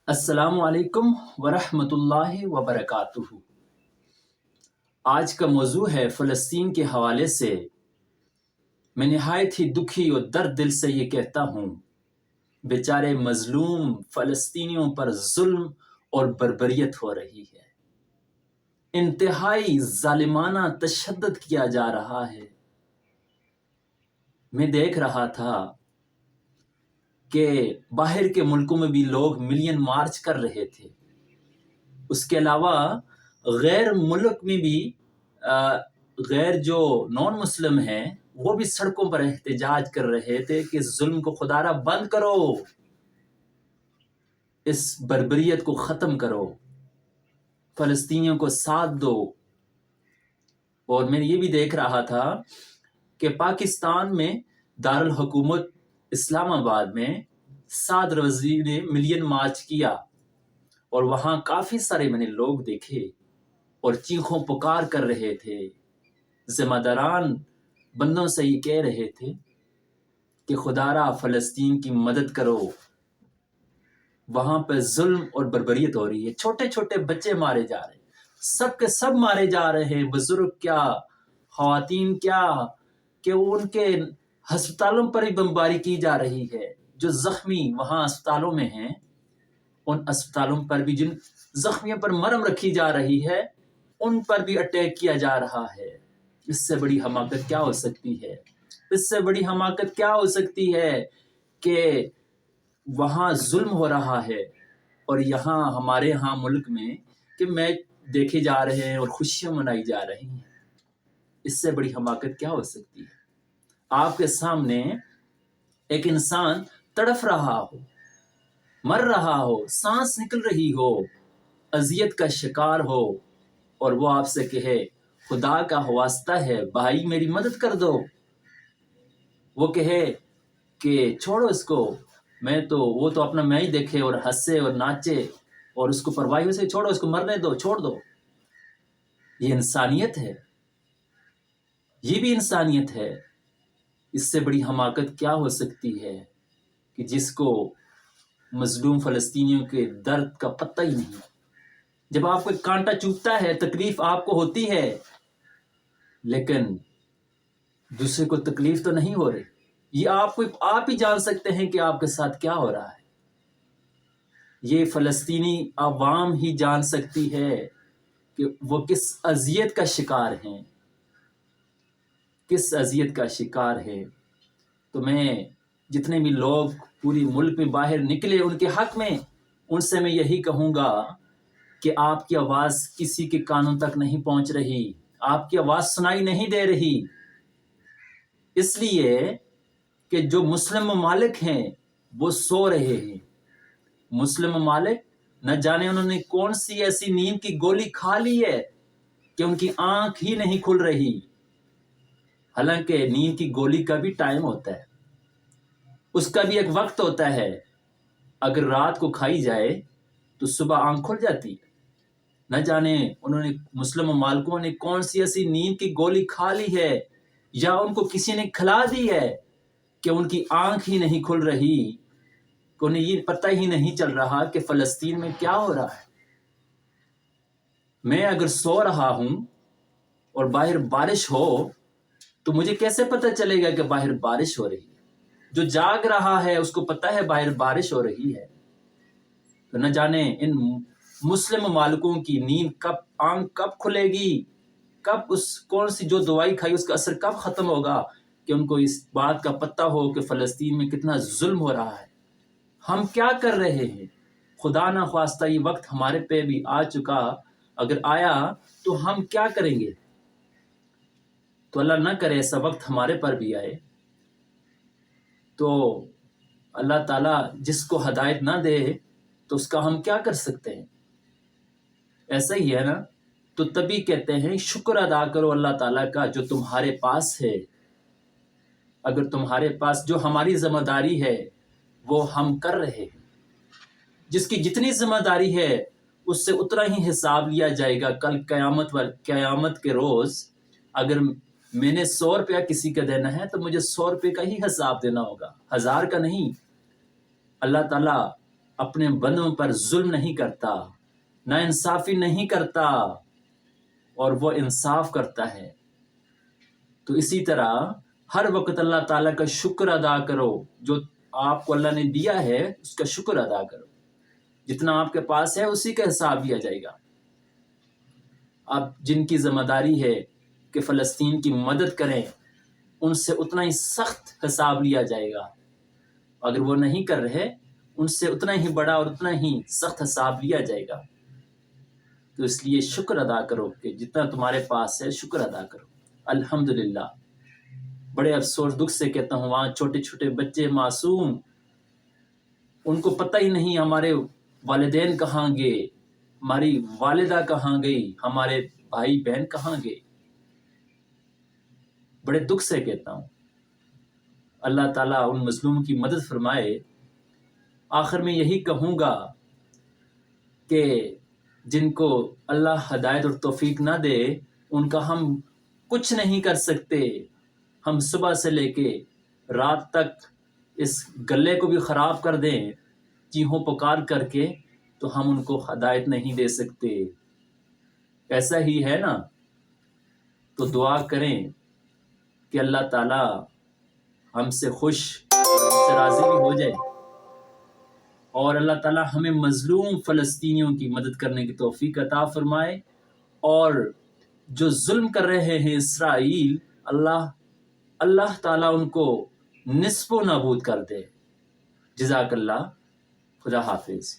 السلام علیکم ورحمۃ اللہ وبرکاتہ۔ آج کا موضوع ہے فلسطین کے حوالے سے۔ میں نہایت ہی دکھی اور درد دل سے یہ کہتا ہوں، بیچارے مظلوم فلسطینیوں پر ظلم اور بربریت ہو رہی ہے، انتہائی ظالمانہ تشدد کیا جا رہا ہے۔ میں دیکھ رہا تھا کہ باہر کے ملکوں میں بھی لوگ ملین مارچ کر رہے تھے، اس کے علاوہ غیر ملک میں بھی غیر جو نان مسلم ہیں وہ بھی سڑکوں پر احتجاج کر رہے تھے کہ اس ظلم کو خدا را بند کرو، اس بربریت کو ختم کرو، فلسطینیوں کو ساتھ دو۔ اور میں یہ بھی دیکھ رہا تھا کہ پاکستان میں دارالحکومت اسلام آباد میں سعد رضوی نے ملین مارچ کیا، اور وہاں کافی سارے میں نے لوگ دیکھے اور چیخوں پکار کر رہے تھے، ذمہ داران بندوں سے یہ کہہ رہے تھے کہ خدا را فلسطین کی مدد کرو، وہاں پہ ظلم اور بربریت ہو رہی ہے، چھوٹے چھوٹے بچے مارے جا رہے ہیں، سب کے سب مارے جا رہے ہیں، بزرگ کیا خواتین کیا، کہ ان کے ہسپتالوں پر ہی بمباری کی جا رہی ہے۔ جو زخمی وہاں اسپتالوں میں ہیں، ان اسپتالوں پر بھی جن زخمیوں پر مرہم رکھی جا رہی ہے ان پر بھی اٹیک کیا جا رہا ہے۔ اس سے بڑی حماقت کیا ہو سکتی ہے؟ اس سے بڑی حماقت کیا ہو سکتی ہے کہ وہاں ظلم ہو رہا ہے اور یہاں ہمارے ہاں ملک میں کہ میچ دیکھے جا رہے ہیں اور خوشیاں منائی جا رہی ہیں۔ اس سے بڑی حماقت کیا ہو سکتی ہے؟ آپ کے سامنے ایک انسان تڑف رہا ہو، مر رہا ہو، سانس نکل رہی ہو، اذیت کا شکار ہو، اور وہ آپ سے کہے خدا کا واسطہ ہے بھائی میری مدد کر دو، وہ کہے کہ چھوڑو اس کو، وہ تو اپنا میچ دیکھے اور ہنسے اور ناچے اور اس کو پرواہی سے چھوڑو، اس کو مرنے دو، چھوڑ دو۔ یہ انسانیت ہے، یہ بھی انسانیت ہے۔ اس سے بڑی حماقت کیا ہو سکتی ہے کہ جس کو مظلوم فلسطینیوں کے درد کا پتہ ہی نہیں۔ جب آپ کو ایک کانٹا چبھتا ہے تکلیف آپ کو ہوتی ہے، لیکن دوسرے کو تکلیف تو نہیں ہو رہی۔ یہ آپ ہی جان سکتے ہیں کہ آپ کے ساتھ کیا ہو رہا ہے۔ یہ فلسطینی عوام ہی جان سکتی ہے کہ وہ کس اذیت کا شکار ہیں، کس اذیت کا شکار ہے۔ تو میں جتنے بھی لوگ پوری ملک میں باہر نکلے ان کے حق میں، ان سے میں یہی کہوں گا کہ آپ کی آواز کسی کے کانوں تک نہیں پہنچ رہی، آپ کی آواز سنائی نہیں دے رہی، اس لیے کہ جو مسلم ممالک ہیں وہ سو رہے ہیں۔ مسلم ممالک نہ جانے انہوں نے کون سی ایسی نیند کی گولی کھا لی ہے کہ ان کی آنکھ ہی نہیں کھل رہی، حالانکہ نیند کی گولی کا بھی ٹائم ہوتا ہے، اس کا بھی ایک وقت ہوتا ہے۔ اگر رات کو کھائی جائے تو صبح آنکھ کھل جاتی ہے۔ نہ جانے انہوں نے مسلم ممالکوں نے کون سی ایسی نیند کی گولی کھا لی ہے یا ان کو کسی نے کھلا دی ہے کہ ان کی آنکھ ہی نہیں کھل رہی، کہ انہیں یہ پتہ ہی نہیں چل رہا کہ فلسطین میں کیا ہو رہا ہے۔ میں اگر سو رہا ہوں اور باہر بارش ہو تو مجھے کیسے پتہ چلے گا کہ باہر بارش ہو رہی ہے؟ جو جاگ رہا ہے اس کو پتہ ہے باہر بارش ہو رہی ہے۔ تو نہ جانے ان مسلم ممالکوں کی نیند آنکھ کب کھلے گی، کون سی جو دوائی کھائی اس کا اثر کب ختم ہوگا کہ ان کو اس بات کا پتہ ہو کہ فلسطین میں کتنا ظلم ہو رہا ہے۔ ہم کیا کر رہے ہیں؟ خدا نہ خواستہ یہ وقت ہمارے پہ بھی آ چکا، اگر آیا تو ہم کیا کریں گے؟ تو اللہ نہ کرے ایسا وقت ہمارے پر بھی آئے، تو اللہ تعالیٰ جس کو ہدایت نہ دے تو اس کا ہم کیا کر سکتے ہیں؟ ایسا ہی ہے نا؟ تو تبھی کہتے ہیں شکر ادا کرو اللہ تعالیٰ کا جو تمہارے پاس ہے۔ اگر تمہارے پاس جو ہماری ذمہ داری ہے وہ ہم کر رہے ہیں، جس کی جتنی ذمہ داری ہے اس سے اتنا ہی حساب لیا جائے گا کل قیامت کے روز۔ اگر میں نے 100 روپیہ کسی کا دینا ہے تو مجھے 100 روپے کا ہی حساب دینا ہوگا، 1000 کا نہیں۔ اللہ تعالیٰ اپنے بندوں پر ظلم نہیں کرتا، نا انصافی نہیں کرتا، اور وہ انصاف کرتا ہے۔ تو اسی طرح ہر وقت اللہ تعالیٰ کا شکر ادا کرو، جو آپ کو اللہ نے دیا ہے اس کا شکر ادا کرو، جتنا آپ کے پاس ہے اسی کا حساب لیا جائے گا۔ اب جن کی ذمہ داری ہے کہ فلسطین کی مدد کریں، ان سے اتنا ہی سخت حساب لیا جائے گا، اگر وہ نہیں کر رہے ان سے اتنا ہی بڑا اور اتنا ہی سخت حساب لیا جائے گا۔ تو اس لیے شکر ادا کرو کہ جتنا تمہارے پاس ہے شکر ادا کرو۔ الحمدللہ۔ بڑے افسوس دکھ سے کہتا ہوں، وہاں چھوٹے چھوٹے بچے معصوم، ان کو پتہ ہی نہیں ہمارے والدین کہاں گئے، ہماری والدہ کہاں گئی، ہمارے بھائی بہن کہاں گئے۔ بڑے دکھ سے کہتا ہوں، اللہ تعالیٰ ان مظلوم کی مدد فرمائے۔ آخر میں یہی کہوں گا کہ جن کو اللہ ہدایت اور توفیق نہ دے ان کا ہم کچھ نہیں کر سکتے۔ ہم صبح سے لے کے رات تک اس گلے کو بھی خراب کر دیں چیخوں پکار کر کے، تو ہم ان کو ہدایت نہیں دے سکتے۔ ایسا ہی ہے نا؟ تو دعا کریں کہ اللہ تعالیٰ ہم سے خوش اور ہم سے راضی بھی ہو جائے، اور اللہ تعالیٰ ہمیں مظلوم فلسطینیوں کی مدد کرنے کی توفیق عطا فرمائے، اور جو ظلم کر رہے ہیں اسرائیل، اللہ تعالیٰ ان کو نصف و نابود کر دے۔ جزاک اللہ، خدا حافظ۔